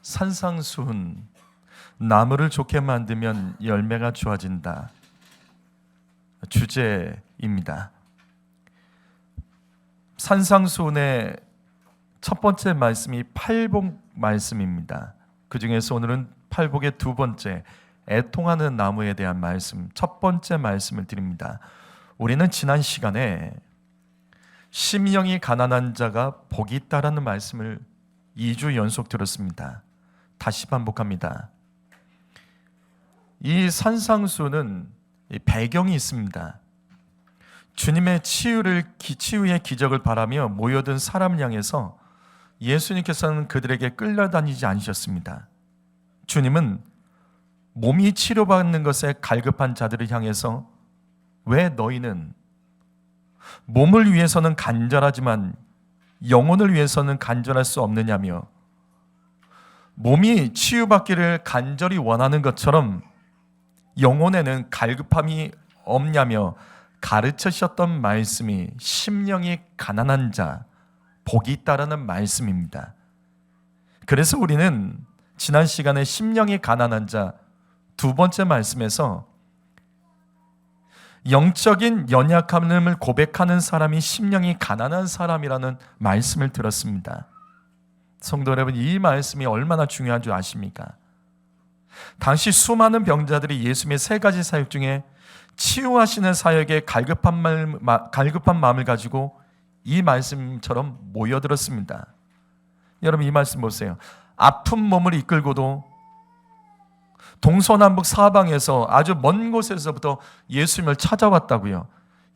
산상수훈, 나무를 좋게 만들면 열매가 좋아진다 주제입니다. 산상수훈의 첫 번째 말씀이 팔복 말씀입니다. 그 중에서 오늘은 팔복의 두 번째, 애통하는 나무에 대한 말씀, 첫 번째 말씀을 드립니다. 우리는 지난 시간에 심령이 가난한 자가 복이 있다라는 말씀을 2주 연속 들었습니다. 다시 반복합니다. 이 산상수훈은 배경이 있습니다. 주님의 치유의 기적을 바라며 모여든 사람을 향해서 예수님께서는 그들에게 끌려다니지 않으셨습니다. 주님은 몸이 치료받는 것에 갈급한 자들을 향해서 왜 너희는 몸을 위해서는 간절하지만 영혼을 위해서는 간절할 수 없느냐며, 몸이 치유받기를 간절히 원하는 것처럼 영혼에는 갈급함이 없냐며 가르치셨던 말씀이 심령이 가난한 자 복이 있다라는 말씀입니다. 그래서 우리는 지난 시간에 심령이 가난한 자 두 번째 말씀에서 영적인 연약함을 고백하는 사람이 심령이 가난한 사람이라는 말씀을 들었습니다. 성도 여러분, 이 말씀이 얼마나 중요한 줄 아십니까? 당시 수많은 병자들이 예수님의 세 가지 사역 중에 치유하시는 사역에 갈급한 마음을 가지고 이 말씀처럼 모여들었습니다. 여러분, 이 말씀 보세요. 아픈 몸을 이끌고도 동서남북 사방에서 아주 먼 곳에서부터 예수님을 찾아왔다고요.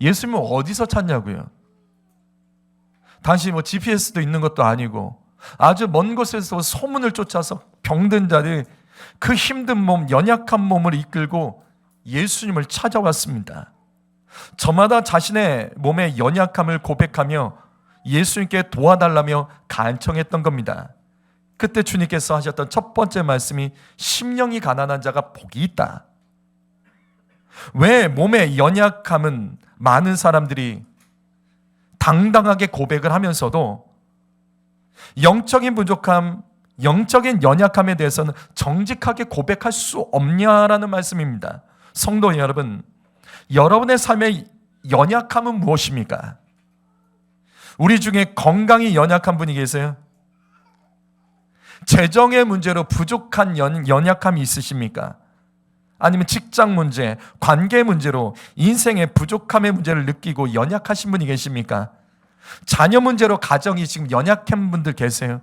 예수님을 어디서 찾냐고요? 당시 GPS도 있는 것도 아니고 아주 먼 곳에서 소문을 쫓아서 병든 자들, 그 힘든 몸, 연약한 몸을 이끌고 예수님을 찾아왔습니다. 저마다 자신의 몸의 연약함을 고백하며 예수님께 도와달라며 간청했던 겁니다. 그때 주님께서 하셨던 첫 번째 말씀이 심령이 가난한 자가 복이 있다. 왜 몸의 연약함은 많은 사람들이 당당하게 고백을 하면서도 영적인 부족함, 영적인 연약함에 대해서는 정직하게 고백할 수 없냐라는 말씀입니다. 성도 여러분, 여러분의 삶의 연약함은 무엇입니까? 우리 중에 건강이 연약한 분이 계세요? 재정의 문제로 부족한 연약함이 있으십니까? 아니면 직장 문제, 관계 문제로 인생의 부족함의 문제를 느끼고 연약하신 분이 계십니까? 자녀 문제로 가정이 지금 연약한 분들 계세요?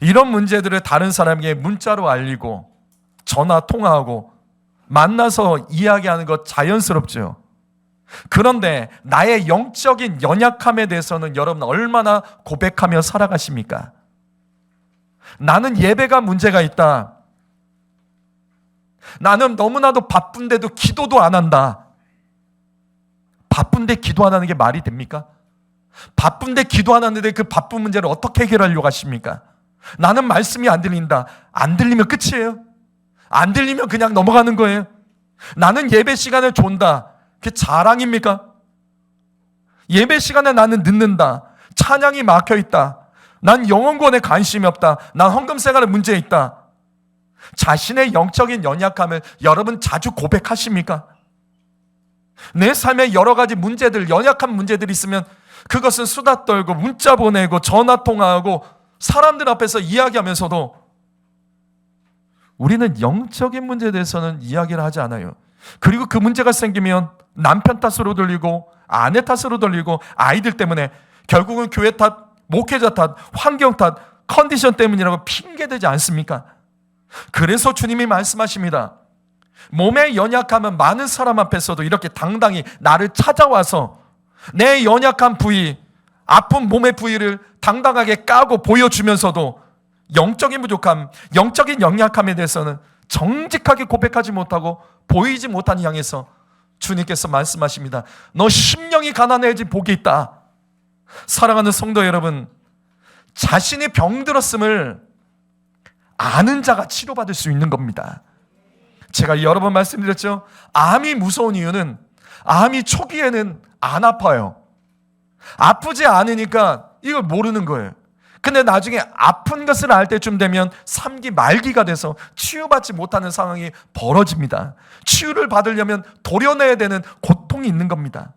이런 문제들을 다른 사람에게 문자로 알리고 전화 통화하고 만나서 이야기하는 것 자연스럽죠. 그런데 나의 영적인 연약함에 대해서는 여러분 얼마나 고백하며 살아가십니까? 나는 예배가 문제가 있다. 나는 너무나도 바쁜데도 기도도 안 한다. 바쁜데 기도 안 하는 게 말이 됩니까? 바쁜데 기도 안 하는데 그 바쁜 문제를 어떻게 해결하려고 하십니까? 나는 말씀이 안 들린다. 안 들리면 끝이에요. 안 들리면 그냥 넘어가는 거예요. 나는 예배 시간을 존다. 그게 자랑입니까? 예배 시간에 나는 늦는다. 찬양이 막혀있다. 난 영혼구원에 관심이 없다. 난 헌금 생활에 문제 있다. 자신의 영적인 연약함을 여러분 자주 고백하십니까? 내 삶에 여러 가지 문제들, 연약한 문제들이 있으면 그것은 수다 떨고 문자 보내고 전화 통화하고 사람들 앞에서 이야기하면서도 우리는 영적인 문제에 대해서는 이야기를 하지 않아요. 그리고 그 문제가 생기면 남편 탓으로 돌리고 아내 탓으로 돌리고 아이들 때문에 결국은 교회 탓, 목회자 탓, 환경 탓, 컨디션 때문이라고 핑계대지 않습니까? 그래서 주님이 말씀하십니다. 몸의 연약함은 많은 사람 앞에서도 이렇게 당당히 나를 찾아와서 내 연약한 부위, 아픈 몸의 부위를 당당하게 까고 보여주면서도 영적인 부족함, 영적인 연약함에 대해서는 정직하게 고백하지 못하고 보이지 못한 향해서 주님께서 말씀하십니다. 너 심령이 가난해지 복이 있다. 사랑하는 성도 여러분, 자신이 병들었음을 아는 자가 치료받을 수 있는 겁니다. 제가 여러 번 말씀드렸죠. 암이 무서운 이유는 암이 초기에는 안 아파요. 아프지 않으니까 이걸 모르는 거예요. 근데 나중에 아픈 것을 알 때쯤 되면 3기 말기가 돼서 치유받지 못하는 상황이 벌어집니다. 치유를 받으려면 도려내야 되는 고통이 있는 겁니다.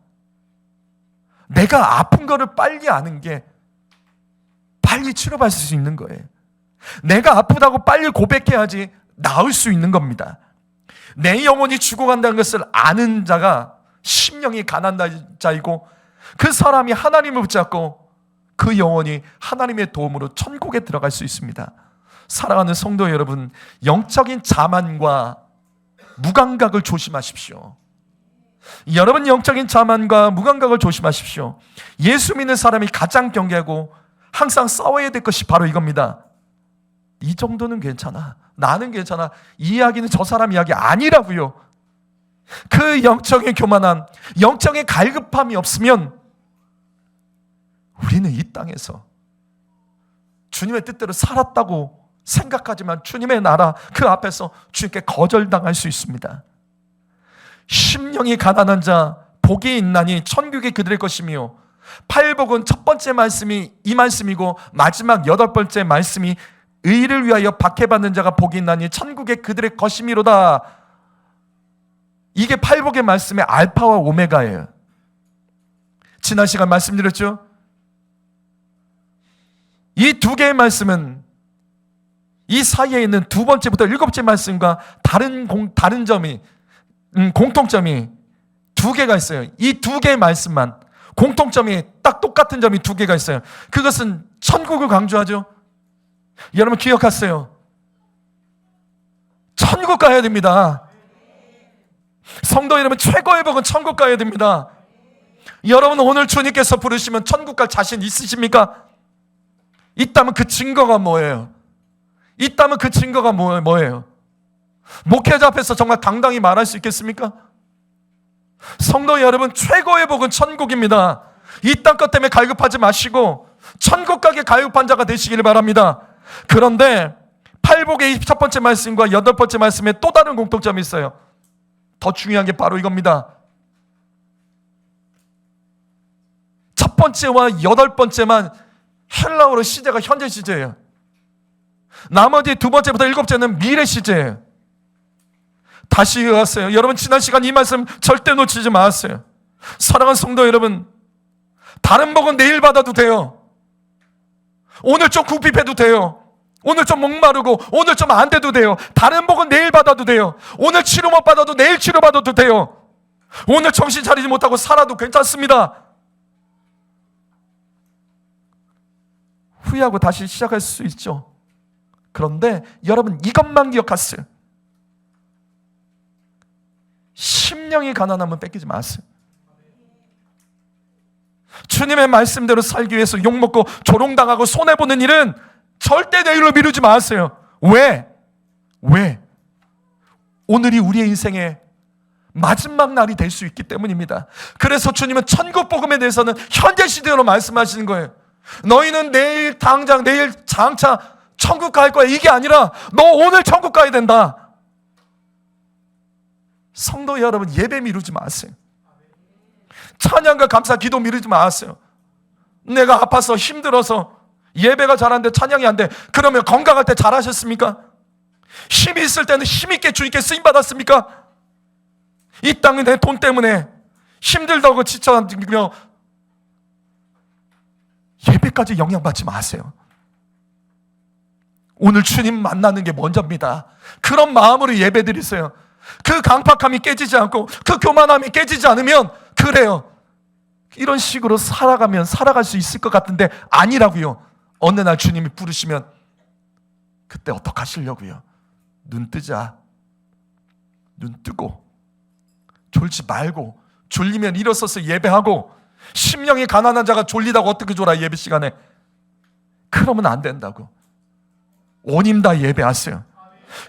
내가 아픈 거를 빨리 아는 게 빨리 치료받을 수 있는 거예요. 내가 아프다고 빨리 고백해야지 나을 수 있는 겁니다. 내 영혼이 죽어간다는 것을 아는 자가 심령이 가난한 자이고, 그 사람이 하나님을 붙잡고 그 영혼이 하나님의 도움으로 천국에 들어갈 수 있습니다. 사랑하는 성도 여러분, 영적인 자만과 무감각을 조심하십시오. 여러분, 영적인 자만과 무감각을 조심하십시오. 예수 믿는 사람이 가장 경계하고 항상 싸워야 될 것이 바로 이겁니다. 이 정도는 괜찮아, 나는 괜찮아, 이 이야기는 저 사람 이야기 아니라고요. 그 영적인 교만함, 영적인 갈급함이 없으면 우리는 이 땅에서 주님의 뜻대로 살았다고 생각하지만 주님의 나라 그 앞에서 주님께 거절당할 수 있습니다. 심령이 가난한 자 복이 있나니 천국이 그들의 것이며, 팔복은 첫 번째 말씀이 이 말씀이고 마지막 8번째 말씀이 의를 위하여 박해받는 자가 복이 있나니 천국의 그들의 것이미로다. 이게 팔복의 말씀의 알파와 오메가예요. 지난 시간 말씀드렸죠? 이 두 개의 말씀은 이 사이에 있는 두 번째부터 7번째 말씀과 다른 점이 공통점이 두 개가 있어요. 이 두 개의 말씀만 공통점이 딱 똑같은 점이 두 개가 있어요. 그것은 천국을 강조하죠. 여러분 기억하세요. 천국 가야 됩니다. 성도 여러분, 최고의 복은 천국 가야 됩니다. 여러분, 오늘 주님께서 부르시면 천국 갈 자신 있으십니까? 있다면 그 증거가 뭐예요? 있다면 그 증거가 뭐예요? 목회자 앞에서 정말 당당히 말할 수 있겠습니까? 성도 여러분, 최고의 복은 천국입니다. 이 땅 것 때문에 갈급하지 마시고 천국 가게 갈급한 자가 되시기를 바랍니다. 그런데 팔복의 첫 번째 말씀과 8번째 말씀에 또 다른 공통점이 있어요. 더 중요한 게 바로 이겁니다. 첫 번째와 8번째만 헬라어로 시제가 현재 시제예요. 나머지 두 번째부터 7번째는 미래 시제예요. 다시 이어갔어요. 여러분, 지난 시간 이 말씀 절대 놓치지 마세요. 사랑하는 성도 여러분, 다른 복은 내일 받아도 돼요. 오늘 좀 굽힙해도 돼요. 오늘 좀 목마르고 오늘 좀 안 돼도 돼요. 다른 복은 내일 받아도 돼요. 오늘 치료 못 받아도 내일 치료 받아도 돼요. 오늘 정신 차리지 못하고 살아도 괜찮습니다. 후회하고 다시 시작할 수 있죠. 그런데 여러분, 이것만 기억하세요. 심령이 가난하면 뺏기지 마세요. 주님의 말씀대로 살기 위해서 욕먹고 조롱당하고 손해보는 일은 절대 내일로 미루지 마세요. 왜? 오늘이 우리의 인생의 마지막 날이 될 수 있기 때문입니다. 그래서 주님은 천국 복음에 대해서는 현재 시대로 말씀하시는 거예요. 너희는 내일 당장 내일 장차 천국 갈 거야, 이게 아니라 너 오늘 천국 가야 된다. 성도 여러분, 예배 미루지 마세요. 찬양과 감사 기도 미루지 마세요. 내가 아파서 힘들어서 예배가 잘하는데 찬양이 안 돼. 그러면 건강할 때 잘하셨습니까? 힘이 있을 때는 힘있게 주님께 쓰임받았습니까? 이 땅에 내 돈 때문에 힘들다고 지쳐며 예배까지 영향받지 마세요. 오늘 주님 만나는 게 먼저입니다. 그런 마음으로 예배 드리세요. 그 강팍함이 깨지지 않고 그 교만함이 깨지지 않으면 그래요. 이런 식으로 살아갈 수 있을 것 같은데 아니라고요. 어느 날 주님이 부르시면 그때 어떡하시려고요? 눈 뜨자. 눈 뜨고 졸지 말고, 졸리면 일어서서 예배하고, 심령이 가난한 자가 졸리다고 어떻게 졸아 예배 시간에? 그러면 안 된다고. 온 힘 다 예배하세요.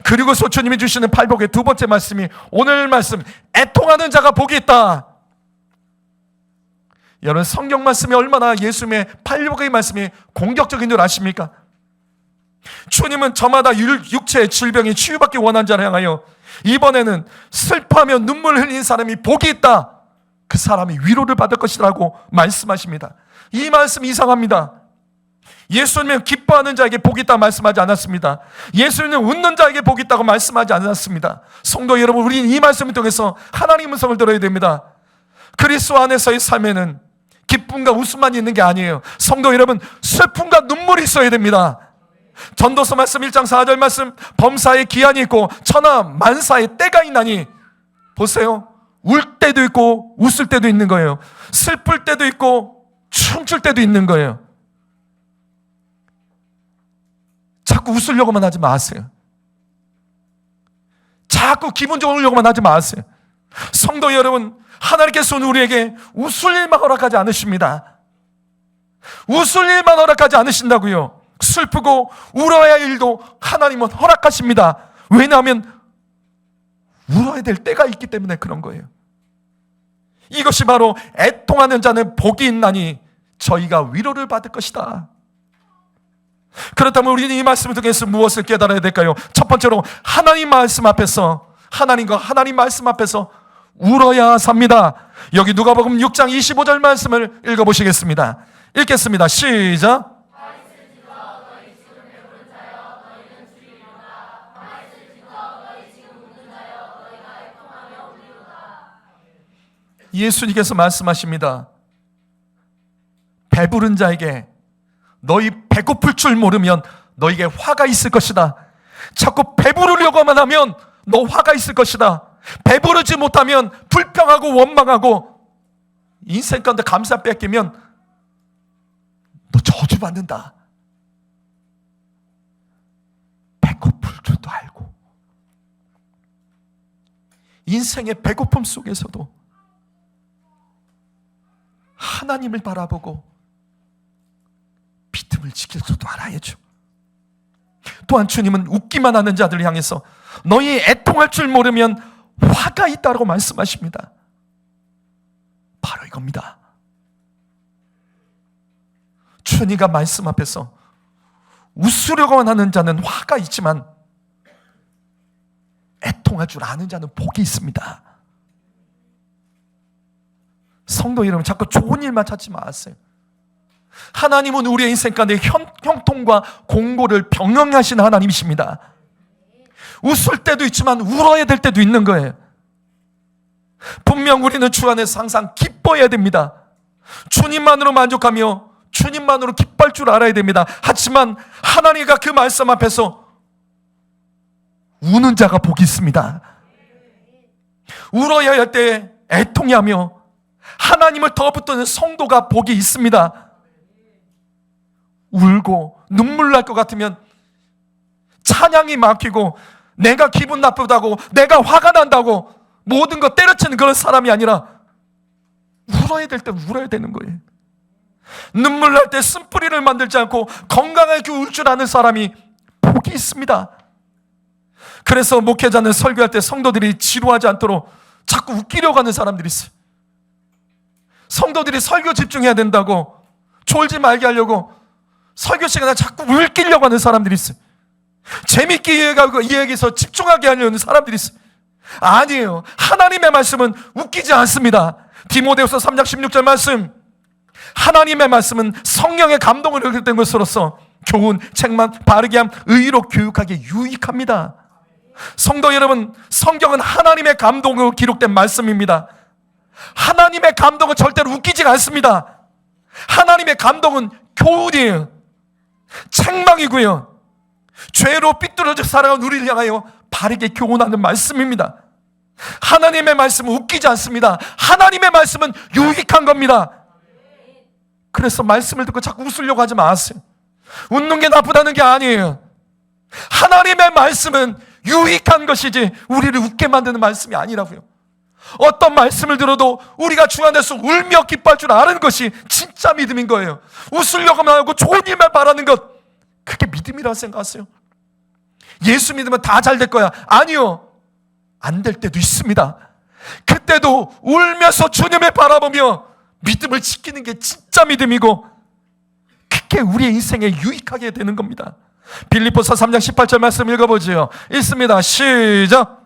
그리고 주님이 주시는 팔복의 두 번째 말씀이 오늘 말씀, 애통하는 자가 복이 있다. 여러분, 성경 말씀이 얼마나 예수님의 팔복의 말씀이 공격적인 줄 아십니까? 주님은 저마다 육체의 질병이 치유받기 원하는 자를 향하여 이번에는 슬퍼하며 눈물 흘리는 사람이 복이 있다. 그 사람이 위로를 받을 것이라고 말씀하십니다. 이 말씀 이상합니다. 예수님은 기뻐하는 자에게 복이 있다고 말씀하지 않았습니다. 예수님은 웃는 자에게 복이 있다고 말씀하지 않았습니다. 성도 여러분, 우리는 이 말씀을 통해서 하나님의 음성을 들어야 됩니다. 그리스도 안에서의 삶에는 기쁨과 웃음만 있는 게 아니에요. 성도 여러분, 슬픔과 눈물이 있어야 됩니다. 전도서 말씀 1장 4절 말씀, 범사에 기한이 있고 천하 만사에 때가 있나니, 보세요, 울 때도 있고 웃을 때도 있는 거예요. 슬플 때도 있고 춤출 때도 있는 거예요. 자꾸 웃으려고만 하지 마세요. 자꾸 기분 좋으려고만 하지 마세요. 성도 여러분, 하나님께서는 우리에게 웃을 일만 허락하지 않으십니다. 웃을 일만 허락하지 않으신다고요. 슬프고 울어야 할 일도 하나님은 허락하십니다. 왜냐하면 울어야 될 때가 있기 때문에 그런 거예요. 이것이 바로 애통하는 자는 복이 있나니 저희가 위로를 받을 것이다. 그렇다면 우리는 이 말씀을 통해서 무엇을 깨달아야 될까요? 첫 번째로 하나님 말씀 앞에서, 하나님과 하나님 말씀 앞에서 울어야 삽니다. 여기 누가복음 6장 25절 말씀을 읽어보시겠습니다. 읽겠습니다. 시작. 예수님께서 말씀하십니다. 배부른 자에게 너희 배고플 줄 모르면 너에게 화가 있을 것이다. 자꾸 배부르려고만 하면 너 화가 있을 것이다. 배부르지 못하면 불평하고 원망하고 인생 가운데 감사 뺏기면 너 저주받는다. 배고플 줄도 알고 인생의 배고픔 속에서도 하나님을 바라보고 믿음을 지킬 줄도 알아야죠. 또한 주님은 웃기만 하는 자들을 향해서 너희 애통할 줄 모르면 화가 있다고 말씀하십니다. 바로 이겁니다. 주님과 말씀 앞에서 웃으려고만 하는 자는 화가 있지만 애통할 줄 아는 자는 복이 있습니다. 성도 여러분, 자꾸 좋은 일만 찾지 마세요. 하나님은 우리의 인생 가운데 형통과 공고를 병행하시는 하나님이십니다. 웃을 때도 있지만 울어야 될 때도 있는 거예요. 분명 우리는 주 안에서 항상 기뻐해야 됩니다. 주님만으로 만족하며 주님만으로 기뻐할 줄 알아야 됩니다. 하지만 하나님과 그 말씀 앞에서 우는 자가 복이 있습니다. 울어야 할 때 애통하며 하나님을 더 붙드는 성도가 복이 있습니다. 울고 눈물 날 것 같으면 찬양이 막히고 내가 기분 나쁘다고, 내가 화가 난다고 모든 거 때려치는 그런 사람이 아니라 울어야 될 때 울어야 되는 거예요. 눈물 날 때 쓴뿌리를 만들지 않고 건강하게 울 줄 아는 사람이 복이 있습니다. 그래서 목회자는 설교할 때 성도들이 지루하지 않도록 자꾸 웃기려고 하는 사람들이 있어요. 성도들이 설교 집중해야 된다고 졸지 말게 하려고 설교 시간에 자꾸 웃기려고 하는 사람들이 있어요. 재밌게 이해하고 이 얘기에서 집중하게 하려는 사람들이 있어요. 아니에요. 하나님의 말씀은 웃기지 않습니다. 디모데후서 3장 16절 말씀, 하나님의 말씀은 성령의 감동을 기록된 것으로서 교훈, 책망, 바르게 함, 의로 교육하기에 유익합니다. 성도 여러분, 성경은 하나님의 감동으로 기록된 말씀입니다. 하나님의 감동은 절대로 웃기지 않습니다. 하나님의 감동은 교훈이에요. 책망이고요. 죄로 삐뚤어져 살아간 우리를 향하여 바르게 교훈하는 말씀입니다. 하나님의 말씀은 웃기지 않습니다. 하나님의 말씀은 유익한 겁니다. 그래서 말씀을 듣고 자꾸 웃으려고 하지 마세요. 웃는 게 나쁘다는 게 아니에요. 하나님의 말씀은 유익한 것이지 우리를 웃게 만드는 말씀이 아니라고요. 어떤 말씀을 들어도 우리가 주 안에서 울며 기뻐할 줄 아는 것이 진짜 믿음인 거예요. 웃으려고만 하고 좋은 일만 바라는 것, 그게 믿음이라고 생각하세요? 예수 믿으면 다 잘 될 거야. 아니요. 안 될 때도 있습니다. 그때도 울면서 주님을 바라보며 믿음을 지키는 게 진짜 믿음이고, 그게 우리의 인생에 유익하게 되는 겁니다. 빌립보서 3장 18절 말씀 읽어보죠. 읽습니다. 시작.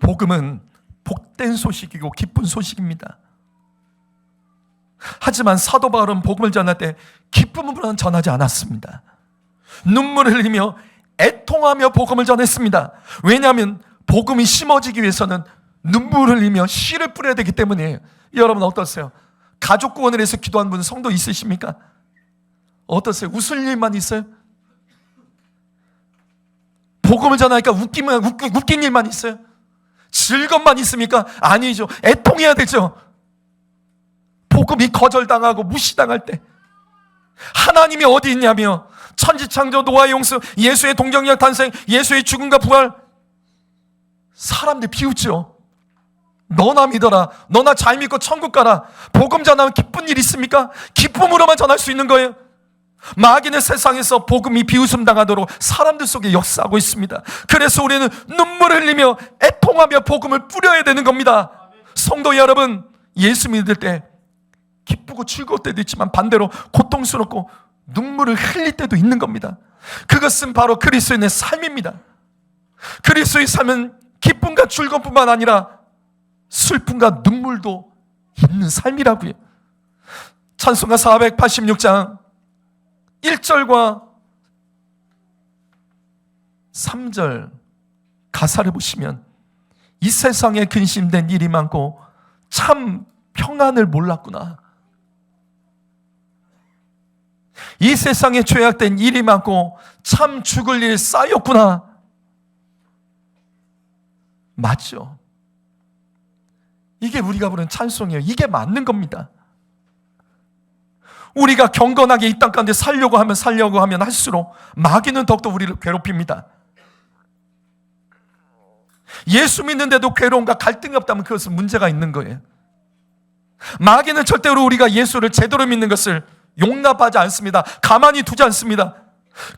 복음은 복된 소식이고 기쁜 소식입니다. 하지만 사도 바울은 복음을 전할 때 기쁨으로는 전하지 않았습니다. 눈물을 흘리며 애통하며 복음을 전했습니다. 왜냐하면 복음이 심어지기 위해서는 눈물을 흘리며 씨를 뿌려야 되기 때문이에요. 여러분 어떠세요? 가족 구원을 위해서 기도한 분 성도 있으십니까? 어떠세요? 웃을 일만 있어요? 복음을 전하니까 웃긴 일만 있어요? 즐겁만 있습니까? 아니죠. 애통해야 되죠. 복음이 거절당하고 무시당할 때 하나님이 어디 있냐며 천지창조, 노아의 용수, 예수의 동정력 탄생, 예수의 죽음과 부활, 사람들 비웃죠. 너나 믿어라, 너나 잘 믿고 천국 가라. 복음 전하면 기쁜 일 있습니까? 기쁨으로만 전할 수 있는 거예요. 마귀는 세상에서 복음이 비웃음 당하도록 사람들 속에 역사하고 있습니다. 그래서 우리는 눈물을 흘리며 애통하며 복음을 뿌려야 되는 겁니다. 성도 여러분, 예수 믿을 때 기쁘고 즐거울 때도 있지만 반대로 고통스럽고 눈물을 흘릴 때도 있는 겁니다. 그것은 바로 그리스도인의 삶입니다. 그리스도의 삶은 기쁨과 즐거움뿐만 아니라 슬픔과 눈물도 있는 삶이라고요. 찬송가 486장 1절과 3절 가사를 보시면 이 세상에 근심된 일이 많고 참 평안을 몰랐구나. 이 세상에 죄악된 일이 많고 참 죽을 일 쌓였구나. 맞죠? 이게 우리가 부르는 찬송이에요. 이게 맞는 겁니다. 우리가 경건하게 이 땅 가운데 살려고 하면 할수록 마귀는 더욱더 우리를 괴롭힙니다. 예수 믿는데도 괴로움과 갈등이 없다면 그것은 문제가 있는 거예요. 마귀는 절대로 우리가 예수를 제대로 믿는 것을 용납하지 않습니다. 가만히 두지 않습니다.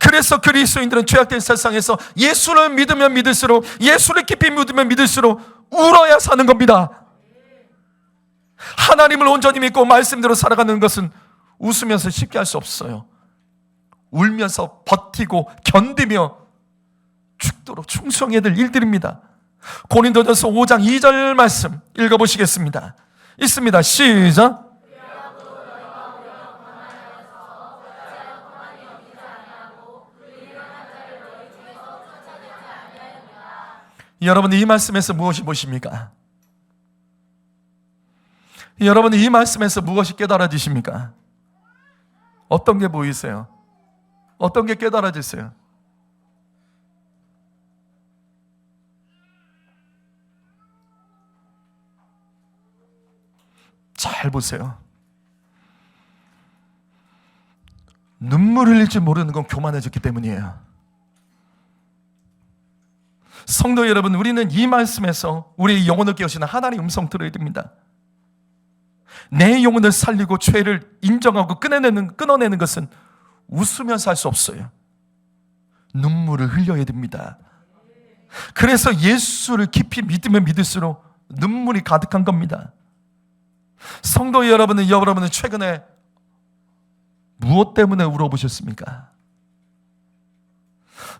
그래서 그리스도인들은 죄악된 세상에서 예수를 믿으면 믿을수록, 예수를 깊이 믿으면 믿을수록 울어야 사는 겁니다. 하나님을 온전히 믿고 말씀대로 살아가는 것은 웃으면서 쉽게 할 수 없어요. 울면서 버티고 견디며 죽도록 충성해야 될 일들입니다. 고린도전서 5장 2절 말씀 읽어보시겠습니다. 있습니다. 시작. 여러분 이 말씀에서 무엇이 보십니까? 여러분 이 말씀에서 무엇이 깨달아지십니까? 어떤 게 보이세요? 어떤 게 깨달아지세요? 잘 보세요. 눈물 흘릴 줄 모르는 건 교만해졌기 때문이에요. 성도 여러분, 우리는 이 말씀에서 우리의 영혼을 깨우시는 하나님의 음성 들어야 됩니다. 내 영혼을 살리고 죄를 인정하고 끊어내는 것은 웃으면서 할 수 없어요. 눈물을 흘려야 됩니다. 그래서 예수를 깊이 믿으면 믿을수록 눈물이 가득한 겁니다. 성도 여러분은 최근에 무엇 때문에 울어보셨습니까?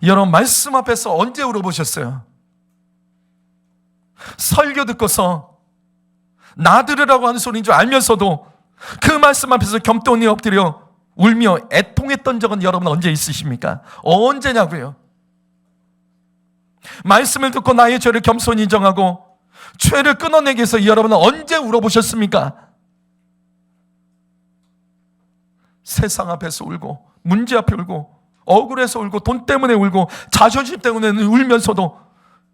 여러분 말씀 앞에서 언제 울어보셨어요? 설교 듣고서 나들으라고 하는 소리인 줄 알면서도 그 말씀 앞에서 겸손히 엎드려 울며 애통했던 적은 여러분 언제 있으십니까? 언제냐고요? 말씀을 듣고 나의 죄를 겸손히 인정하고 죄를 끊어내기 위해서 여러분은 언제 울어보셨습니까? 세상 앞에서 울고 문제 앞에 울고 억울해서 울고 돈 때문에 울고 자존심 때문에 울면서도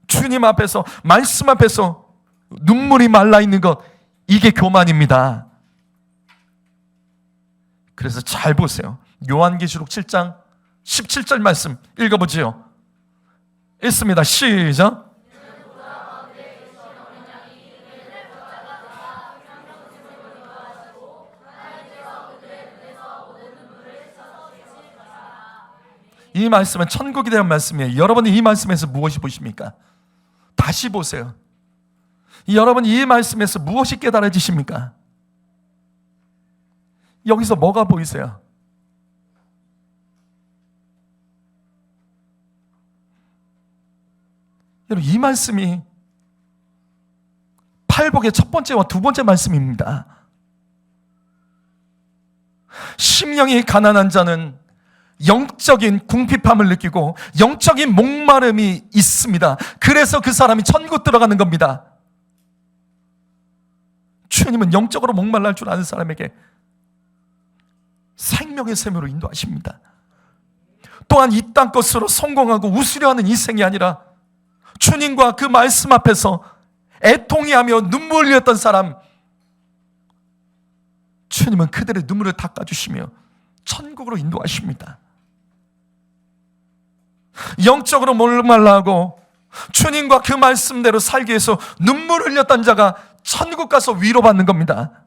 주님 앞에서 말씀 앞에서 눈물이 말라있는 것, 이게 교만입니다. 그래서 잘 보세요. 요한계시록 7장 17절 말씀 읽어보지요. 읽습니다. 시작. 이 말씀은 천국에 대한 말씀이에요. 여러분이 이 말씀에서 무엇이 보십니까? 다시 보세요. 여러분 이 말씀에서 무엇이 깨달아지십니까? 여기서 뭐가 보이세요? 여러분 이 말씀이 팔복의 첫 번째와 두 번째 말씀입니다. 심령이 가난한 자는 영적인 궁핍함을 느끼고 영적인 목마름이 있습니다. 그래서 그 사람이 천국 들어가는 겁니다. 주님은 영적으로 목말랄 줄 아는 사람에게 생명의 샘으로 인도하십니다. 또한 이 땅 것으로 성공하고 웃으려 하는 인생이 아니라 주님과 그 말씀 앞에서 애통해하며 눈물 흘렸던 사람, 주님은 그들의 눈물을 닦아주시며 천국으로 인도하십니다. 영적으로 목말라하고 주님과 그 말씀대로 살기 위해서 눈물 흘렸던 자가 천국 가서 위로받는 겁니다.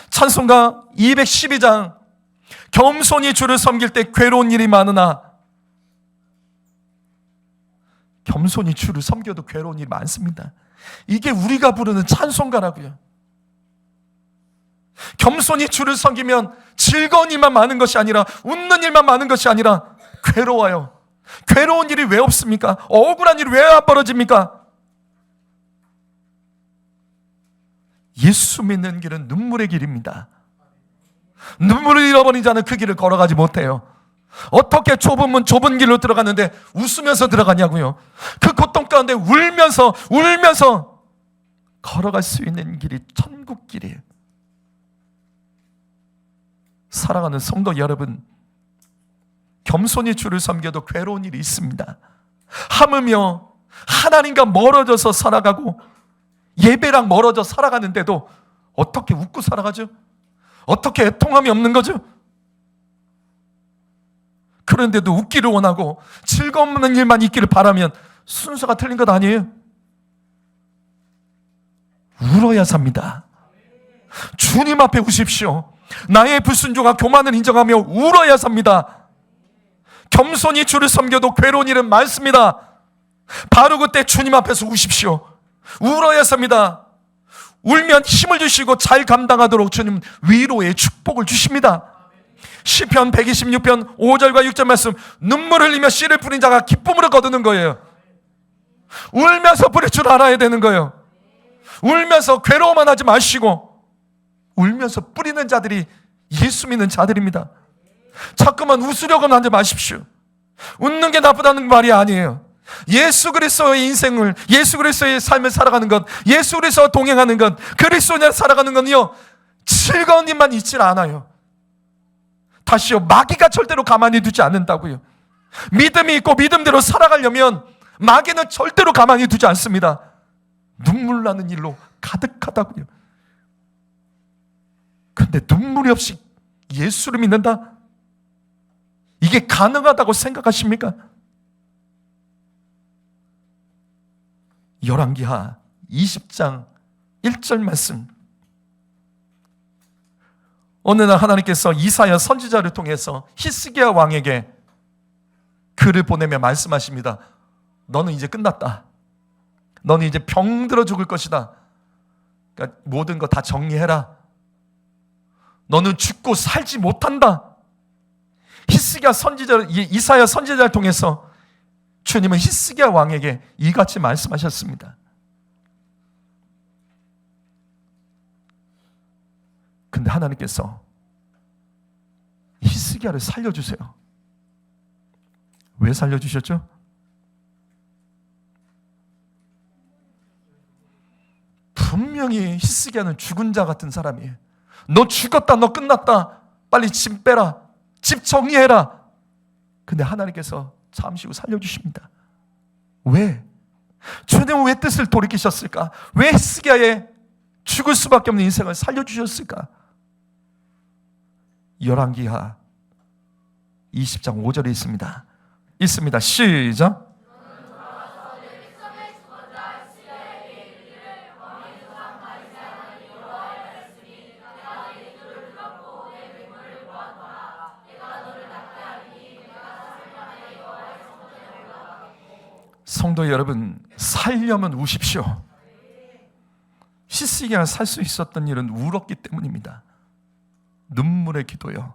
찬송가 212장, 겸손히 주를 섬길 때 괴로운 일이 많으나, 겸손히 주를 섬겨도 괴로운 일이 많습니다. 이게 우리가 부르는 찬송가라고요. 겸손히 주를 섬기면 즐거운 일만 많은 것이 아니라, 웃는 일만 많은 것이 아니라 괴로워요. 괴로운 일이 왜 없습니까? 억울한 일이 왜 안 벌어집니까? 예수 믿는 길은 눈물의 길입니다. 눈물을 잃어버린 자는 그 길을 걸어가지 못해요. 어떻게 좁은 문, 좁은 길로 들어갔는데 웃으면서 들어가냐고요. 그 고통 가운데 울면서 걸어갈 수 있는 길이 천국 길이에요. 사랑하는 성도 여러분, 겸손히 주를 섬겨도 괴로운 일이 있습니다. 하물며 하나님과 멀어져서 살아가고 예배랑 멀어져 살아가는데도 어떻게 웃고 살아가죠? 어떻게 애통함이 없는 거죠? 그런데도 웃기를 원하고 즐거운 일만 있기를 바라면 순서가 틀린 것 아니에요? 울어야 삽니다. 주님 앞에 우십시오. 나의 불순종과 교만을 인정하며 울어야 삽니다. 겸손히 주를 섬겨도 괴로운 일은 많습니다. 바로 그때 주님 앞에서 우십시오. 울어야 삽니다. 울면 힘을 주시고 잘 감당하도록 주님 위로의 축복을 주십니다. 시편 126편 5절과 6절 말씀, 눈물을 흘리며 씨를 뿌린 자가 기쁨으로 거두는 거예요. 울면서 뿌릴 줄 알아야 되는 거예요. 울면서 괴로워만 하지 마시고 울면서 뿌리는 자들이 예수 믿는 자들입니다. 자꾸만 웃으려고는 하지 마십시오. 웃는 게 나쁘다는 말이 아니에요. 예수 그리스도의 인생을, 예수 그리스도의 삶을 살아가는 것, 예수 그리스도와 동행하는 것, 그리스도인으로 살아가는 건요, 즐거운 일만 있질 않아요. 다시요, 마귀가 절대로 가만히 두지 않는다고요. 믿음이 있고 믿음대로 살아가려면 마귀는 절대로 가만히 두지 않습니다. 눈물 나는 일로 가득하다고요. 그런데 눈물이 없이 예수를 믿는다? 이게 가능하다고 생각하십니까? 열왕기하 20장 1절 말씀. 어느 날 하나님께서 이사야 선지자를 통해서 히스기야 왕에게 글을 보내며 말씀하십니다. 너는 이제 끝났다. 너는 이제 병들어 죽을 것이다. 그러니까 모든 거 다 정리해라. 너는 죽고 살지 못한다. 히스기야 선지자, 이사야 선지자를 통해서 주님은 히스기야 왕에게 이같이 말씀하셨습니다. 근데 하나님께서 히스기야를 살려주세요. 왜 살려주셨죠? 분명히 히스기야는 죽은 자 같은 사람이에요. 너 죽었다, 너 끝났다, 빨리 짐 빼라, 집 정리해라. 근데 하나님께서 잠시 후 살려주십니다. 왜? 주님은 왜 뜻을 돌이키셨을까? 왜 히스기야의 죽을 수밖에 없는 인생을 살려주셨을까? 열왕기하 20장 5절에 있습니다. 있습니다. 시작. 성도 여러분, 살려면 우십시오. 히스기야가 살 수 있었던 일은 울었기 때문입니다. 눈물의 기도요.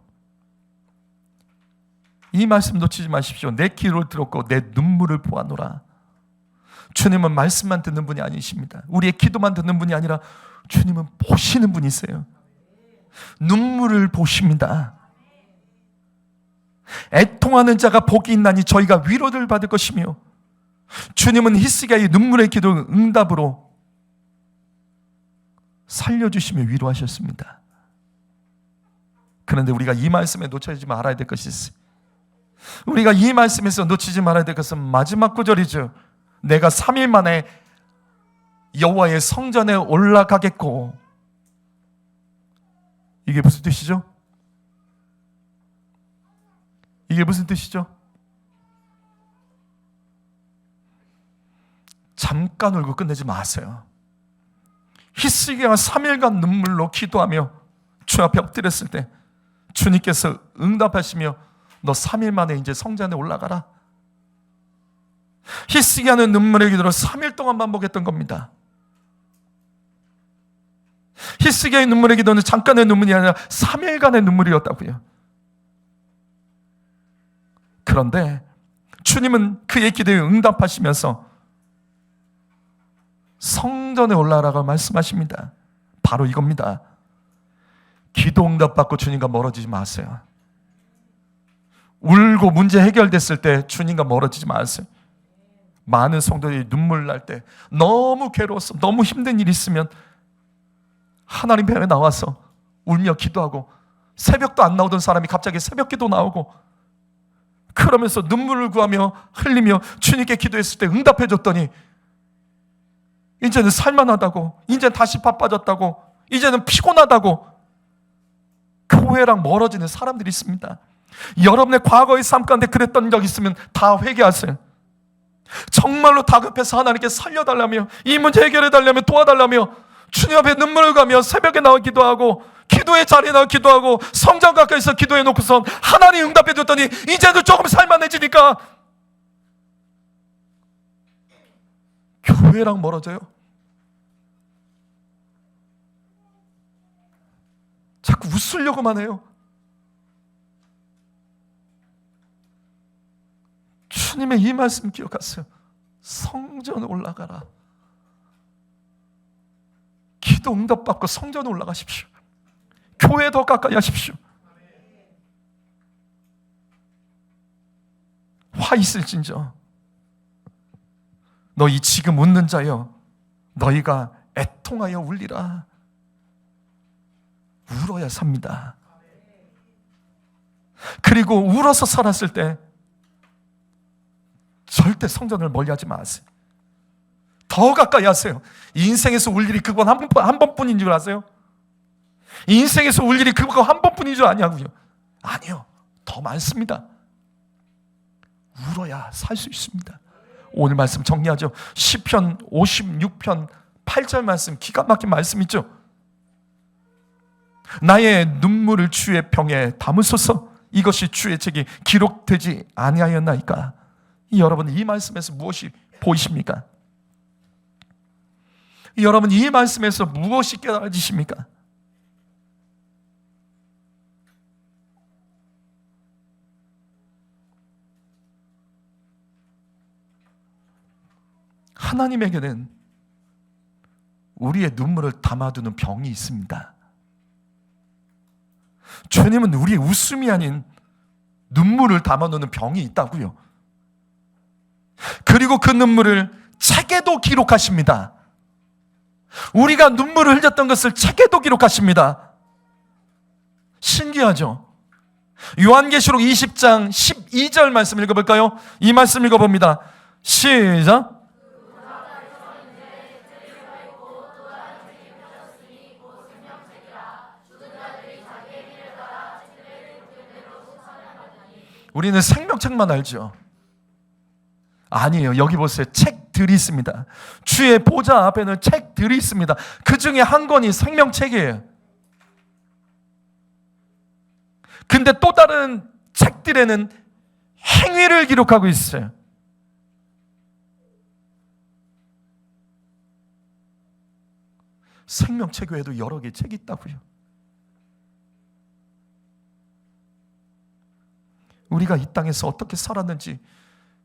이 말씀 놓치지 마십시오. 내 귀를 들었고 내 눈물을 보아노라. 주님은 말씀만 듣는 분이 아니십니다. 우리의 기도만 듣는 분이 아니라 주님은 보시는 분이세요. 눈물을 보십니다. 애통하는 자가 복이 있나니 저희가 위로를 받을 것이며, 주님은 히스기야의 눈물의 기도 응답으로 살려주시며 위로하셨습니다. 그런데 우리가 이 말씀에 놓쳐지지 말아야 될 것이 있어요. 우리가 이 말씀에서 놓치지 말아야 될 것은 마지막 구절이죠. 내가 3일 만에 여호와의 성전에 올라가겠고. 이게 무슨 뜻이죠? 이게 무슨 뜻이죠? 잠깐 울고 끝내지 마세요. 히스기야가 3일간 눈물로 기도하며 주 앞에 엎드렸을 때 주님께서 응답하시며 너 3일 만에 이제 성전에 올라가라. 히스기야는 눈물의 기도로 3일 동안 반복했던 겁니다. 히스기야의 눈물의 기도는 잠깐의 눈물이 아니라 3일간의 눈물이었다고요. 그런데 주님은 그의 기도에 응답하시면서 성전에 올라가라고 말씀하십니다. 바로 이겁니다. 기도 응답받고 주님과 멀어지지 마세요. 울고 문제 해결됐을 때 주님과 멀어지지 마세요. 많은 성도들이 눈물 날 때 너무 괴로웠어, 너무 힘든 일이 있으면 하나님 편에 나와서 울며 기도하고, 새벽도 안 나오던 사람이 갑자기 새벽 기도 나오고, 그러면서 눈물을 구하며 흘리며 주님께 기도했을 때 응답해 줬더니 이제는 살만하다고, 이제는 다시 바빠졌다고, 이제는 피곤하다고 교회랑 멀어지는 사람들이 있습니다. 여러분의 과거의 삶 가운데 그랬던 적 있으면 다 회개하세요. 정말로 다급해서 하나님께 살려달라며, 이 문제 해결해달라며, 도와달라며 주님 앞에 눈물을 가며 새벽에 나와 기도하고, 기도의 자리에 나와 기도하고, 성전 가까이서 기도해 놓고선 하나님 응답해 줬더니 이제는 조금 살만해지니까 교회랑 멀어져요. 자꾸 웃으려고만 해요. 주님의 이 말씀 기억하세요. 성전에 올라가라. 기도 응답받고 성전에 올라가십시오. 교회 더 가까이 하십시오. 화 있을진저 너희 지금 웃는 자여, 너희가 애통하여 울리라. 울어야 삽니다. 그리고 울어서 살았을 때 절대 성전을 멀리하지 마세요. 더 가까이 하세요. 인생에서 울 일이 그건 한 번뿐인 줄 아세요? 인생에서 울 일이 그거 한 번뿐인 줄 아냐고요? 아니요, 더 많습니다. 울어야 살 수 있습니다. 오늘 말씀 정리하죠. 시편 56편 8절 말씀, 기가 막힌 말씀 있죠. 나의 눈물을 주의 병에 담으소서. 이것이 주의 책에 기록되지 아니하였나이까. 여러분, 이 말씀에서 무엇이 보이십니까? 여러분, 이 말씀에서 무엇이 깨달아지십니까? 하나님에게는 우리의 눈물을 담아두는 병이 있습니다. 주님은 우리의 웃음이 아닌 눈물을 담아놓는 병이 있다고요. 그리고 그 눈물을 책에도 기록하십니다. 우리가 눈물을 흘렸던 것을 책에도 기록하십니다. 신기하죠? 요한계시록 20장 12절 말씀 읽어볼까요? 이 말씀 읽어봅니다. 시작. 우리는 생명책만 알죠. 아니에요. 여기 보세요. 책들이 있습니다. 주의 보좌 앞에는 책들이 있습니다. 그 중에 한 권이 생명책이에요. 근데 또 다른 책들에는 행위를 기록하고 있어요. 생명책 외에도 여러 개의 책이 있다고요. 우리가 이 땅에서 어떻게 살았는지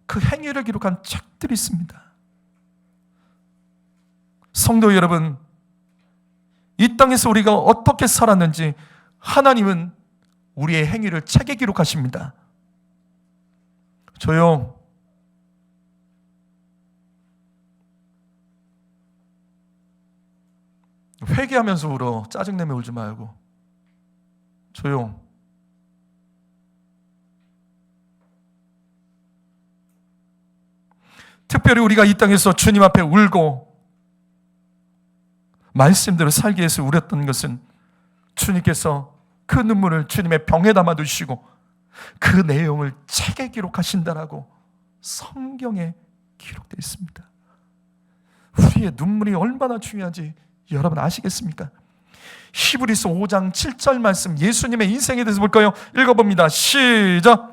그 행위를 기록한 책들이 있습니다. 성도 여러분, 이 땅에서 우리가 어떻게 살았는지 하나님은 우리의 행위를 책에 기록하십니다. 조용. 회개하면서 울어. 짜증내며 울지 말고. 조용. 특별히 우리가 이 땅에서 주님 앞에 울고 말씀대로 살기 위해서 울었던 것은 주님께서 그 눈물을 주님의 병에 담아 두시고 그 내용을 책에 기록하신다라고 성경에 기록되어 있습니다. 우리의 눈물이 얼마나 중요한지 여러분 아시겠습니까? 히브리서 5장 7절 말씀, 예수님의 인생에 대해서 볼까요? 읽어봅니다. 시작.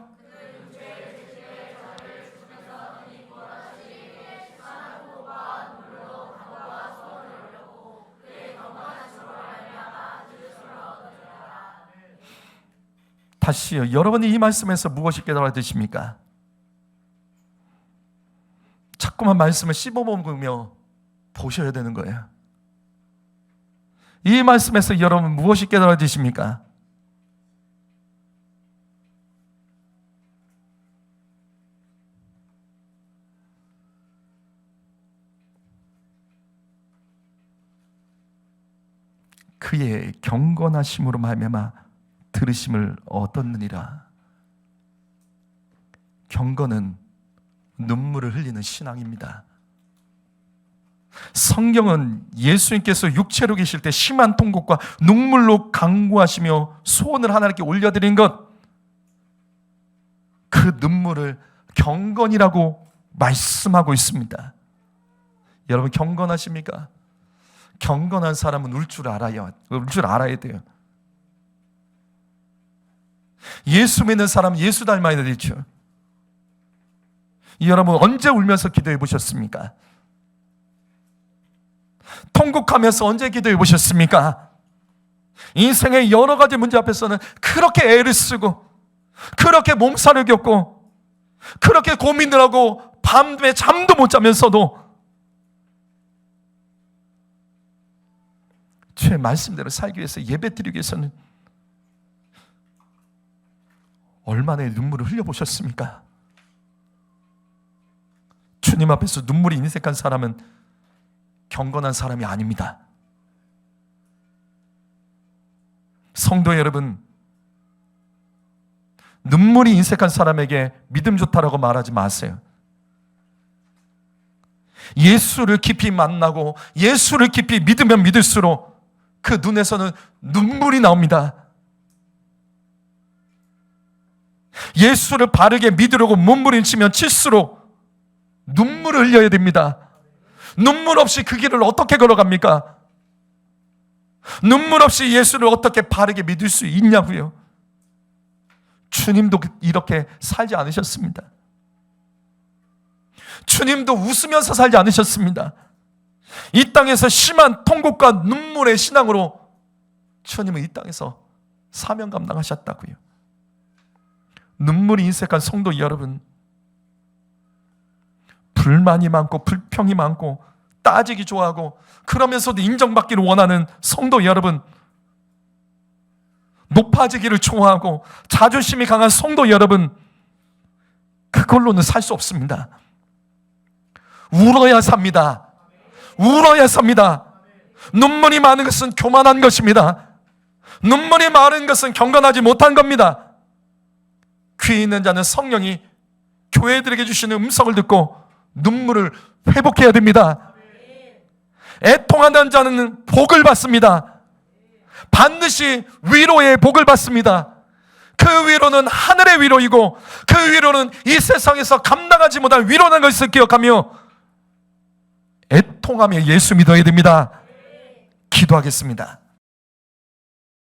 다시요. 여러분이 이 말씀에서 무엇이 깨달아지십니까? 자꾸만 말씀을 씹어먹으며 보셔야 되는 거예요. 이 말씀에서 여러분 무엇이 깨달아지십니까? 그의 경건하심으로 말미암아 들으심을 얻었느니라. 경건은 눈물을 흘리는 신앙입니다. 성경은 예수님께서 육체로 계실 때 심한 통곡과 눈물로 간구하시며 소원을 하나님께 올려드린 것, 그 눈물을 경건이라고 말씀하고 있습니다. 여러분 경건하십니까? 경건한 사람은 울 줄 알아야 돼요. 예수 믿는 사람 예수 닮아야 되죠. 여러분 언제 울면서 기도해 보셨습니까? 통곡하면서 언제 기도해 보셨습니까? 인생의 여러 가지 문제 앞에서는 그렇게 애를 쓰고 그렇게 몸살을 겪고 그렇게 고민을 하고 밤에 잠도 못 자면서도 주의 말씀대로 살기 위해서 예배드리기 위해서는 얼마나 눈물을 흘려보셨습니까? 주님 앞에서 눈물이 인색한 사람은 경건한 사람이 아닙니다. 성도 여러분, 눈물이 인색한 사람에게 믿음 좋다라고 말하지 마세요. 예수를 깊이 만나고 예수를 깊이 믿으면 믿을수록 그 눈에서는 눈물이 나옵니다. 예수를 바르게 믿으려고 몸부림치면 칠수록 눈물을 흘려야 됩니다. 눈물 없이 그 길을 어떻게 걸어갑니까? 눈물 없이 예수를 어떻게 바르게 믿을 수 있냐고요? 주님도 이렇게 살지 않으셨습니다. 주님도 웃으면서 살지 않으셨습니다. 이 땅에서 심한 통곡과 눈물의 신앙으로 주님은 이 땅에서 사명 감당하셨다고요. 눈물이 인색한 성도 여러분, 불만이 많고 불평이 많고 따지기 좋아하고 그러면서도 인정받기를 원하는 성도 여러분, 높아지기를 좋아하고 자존심이 강한 성도 여러분, 그걸로는 살 수 없습니다. 울어야 삽니다. 울어야 삽니다. 눈물이 많은 것은 교만한 것입니다. 눈물이 많은 것은 경건하지 못한 겁니다. 귀 있는 자는 성령이 교회들에게 주시는 음성을 듣고 눈물을 회복해야 됩니다. 애통하는 자는 복을 받습니다. 반드시 위로의 복을 받습니다. 그 위로는 하늘의 위로이고 그 위로는 이 세상에서 감당하지 못할 위로라는 것을 기억하며 애통하며 예수 믿어야 됩니다. 기도하겠습니다.